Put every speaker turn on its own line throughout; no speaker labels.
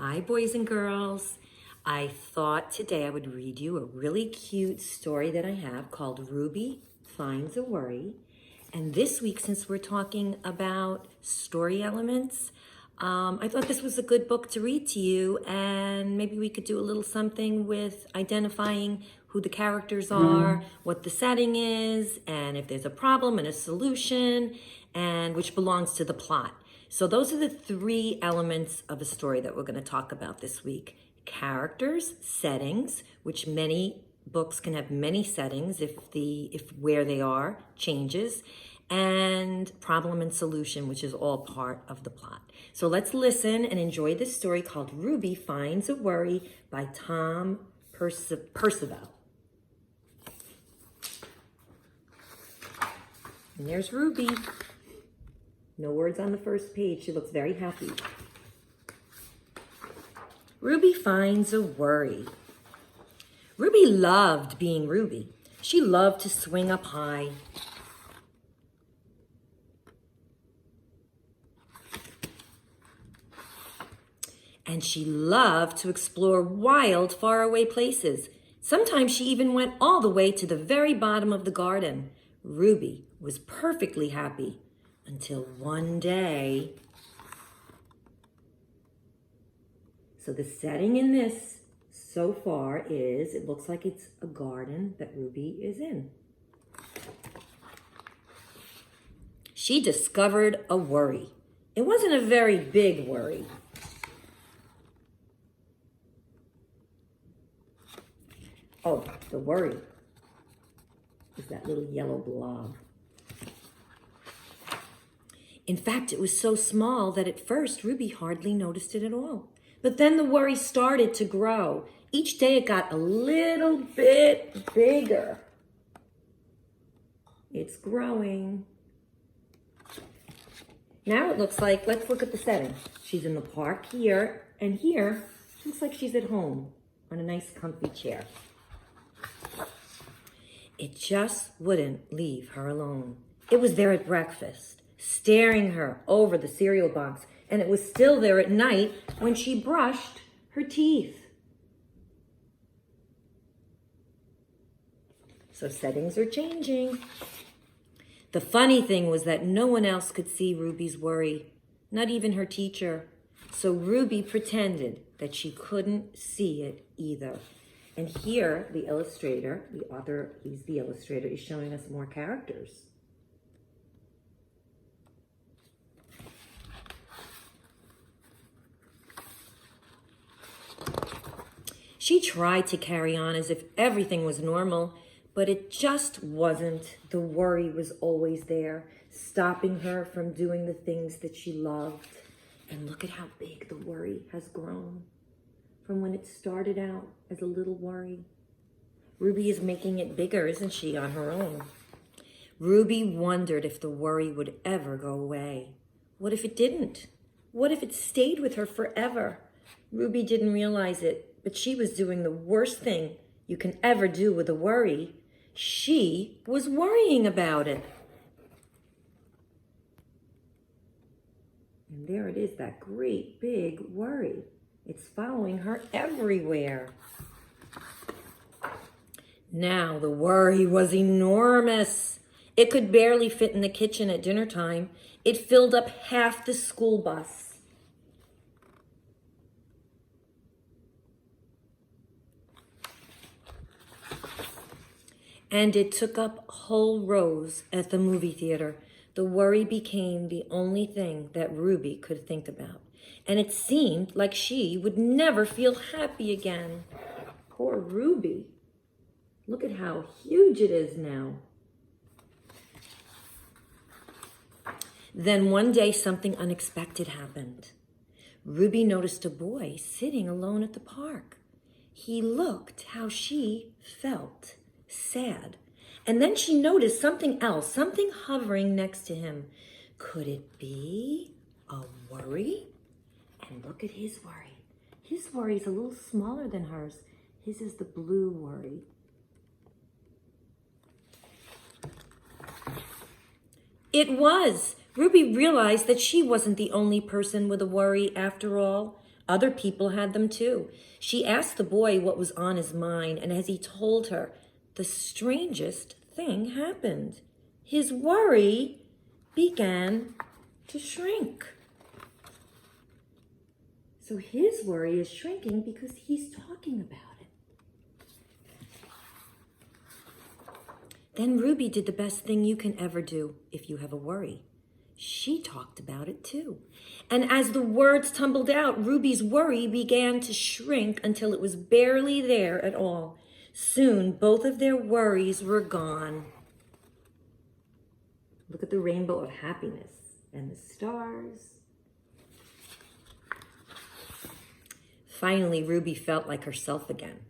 Hi, boys and girls. I thought today I would read you a really cute story that I have called Ruby Finds a Worry. And this week, since we're talking about story elements, I thought this was a good book to read to you, and maybe we could do a little something with identifying who the characters are, what the setting is, and if there's a problem and a solution, and which belongs to the plot. So those are the three elements of a story that we're going to talk about this week. Characters, settings, which many books can have many settings if where they are changes, and problem and solution, which is all part of the plot. So let's listen and enjoy this story called Ruby Finds a Worry by Tom Percival. And there's Ruby. No words on the first page. She looks very happy. Ruby finds a worry. Ruby loved being Ruby. She loved to swing up high. And she loved to explore wild, faraway places. Sometimes she even went all the way to the very bottom of the garden. Ruby was perfectly happy. Until one day. So the setting in this so far is, it looks like it's a garden that Ruby is in. She discovered a worry. It wasn't a very big worry. Oh, the worry is that little yellow blob. In fact, it was so small that at first Ruby hardly noticed it at all. But then the worry started to grow. Each day it got a little bit bigger. It's growing. Now it looks like, let's look at the setting. She's in the park here, and here, looks like she's at home on a nice comfy chair. It just wouldn't leave her alone. It was there at breakfast, staring her over the cereal box, and it was still there at night when she brushed her teeth. So settings are changing. The funny thing was that no one else could see Ruby's worry, not even her teacher. So Ruby pretended that she couldn't see it either. And here, the illustrator, the author, he's the illustrator, is showing us more characters. She tried to carry on as if everything was normal, but it just wasn't. The worry was always there, stopping her from doing the things that she loved. And look at how big the worry has grown from when it started out as a little worry. Ruby is making it bigger, isn't she, on her own? Ruby wondered if the worry would ever go away. What if it didn't? What if it stayed with her forever? Ruby didn't realize it, but she was doing the worst thing you can ever do with a worry. She was worrying about it. And there it is, that great big worry. It's following her everywhere. Now the worry was enormous. It could barely fit in the kitchen at dinner time. It filled up half the school bus. And it took up whole rows at the movie theater. The worry became the only thing that Ruby could think about. And it seemed like she would never feel happy again. Poor Ruby. Look at how huge it is now. Then one day something unexpected happened. Ruby noticed a boy sitting alone at the park. He looked how she felt. Sad. And then she noticed something else, something hovering next to him. Could it be a worry? And look at his worry. His worry is a little smaller than hers. His is the blue worry. It was. Ruby realized that she wasn't the only person with a worry after all. Other people had them too. She asked the boy what was on his mind, and as he told her, the strangest thing happened. His worry began to shrink. So his worry is shrinking because he's talking about it. Then Ruby did the best thing you can ever do if you have a worry. She talked about it too. And as the words tumbled out, Ruby's worry began to shrink until it was barely there at all. Soon, both of their worries were gone. Look at the rainbow of happiness and the stars. Finally, Ruby felt like herself again.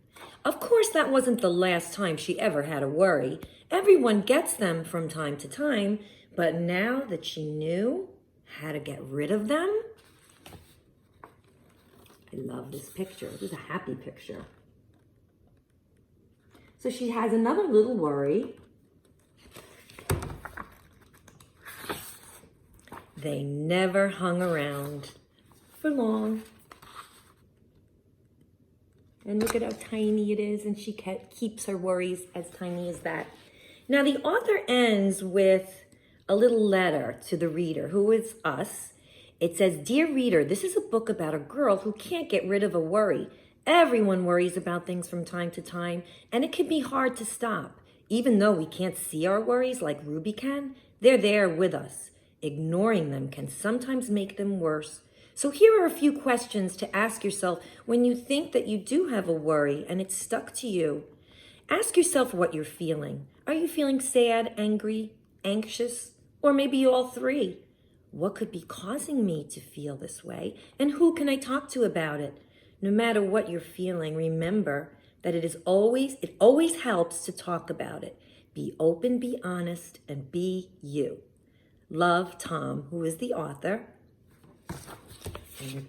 Of course, that wasn't the last time she ever had a worry. Everyone gets them from time to time, but now that she knew how to get rid of them, I love this picture. This is a happy picture. So she has another little worry. They never hung around for long. And look at how tiny it is, and she keeps her worries as tiny as that. Now, the author ends with a little letter to the reader, who is us. It says, "Dear reader, this is a book about a girl who can't get rid of a worry. Everyone worries about things from time to time, and it can be hard to stop. Even though we can't see our worries like Ruby can, they're there with us. Ignoring them can sometimes make them worse. So here are a few questions to ask yourself when you think that you do have a worry and it's stuck to you. Ask yourself what you're feeling. Are you feeling sad, angry, anxious, or maybe all three? What could be causing me to feel this way? And who can I talk to about it? No matter what you're feeling, remember that it always helps to talk about it. Be open, be honest, and be you. Love, Tom," who is the author. And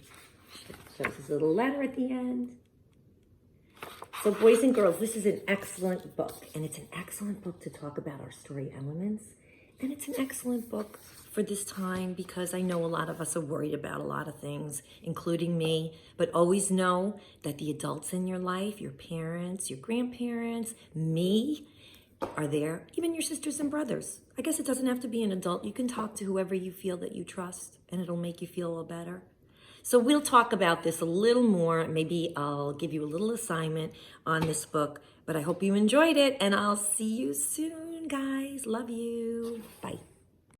it shows his little letter at the end. So boys and girls, this is an excellent book, and it's an excellent book to talk about our story elements. And it's an excellent book for this time because I know a lot of us are worried about a lot of things, including me, but always know that the adults in your life, your parents, your grandparents, me, are there, even your sisters and brothers. I guess it doesn't have to be an adult. You can talk to whoever you feel that you trust, and it'll make you feel a little better. So we'll talk about this a little more. Maybe I'll give you a little assignment on this book, but I hope you enjoyed it, and I'll see you soon, guys. Love you. Bye.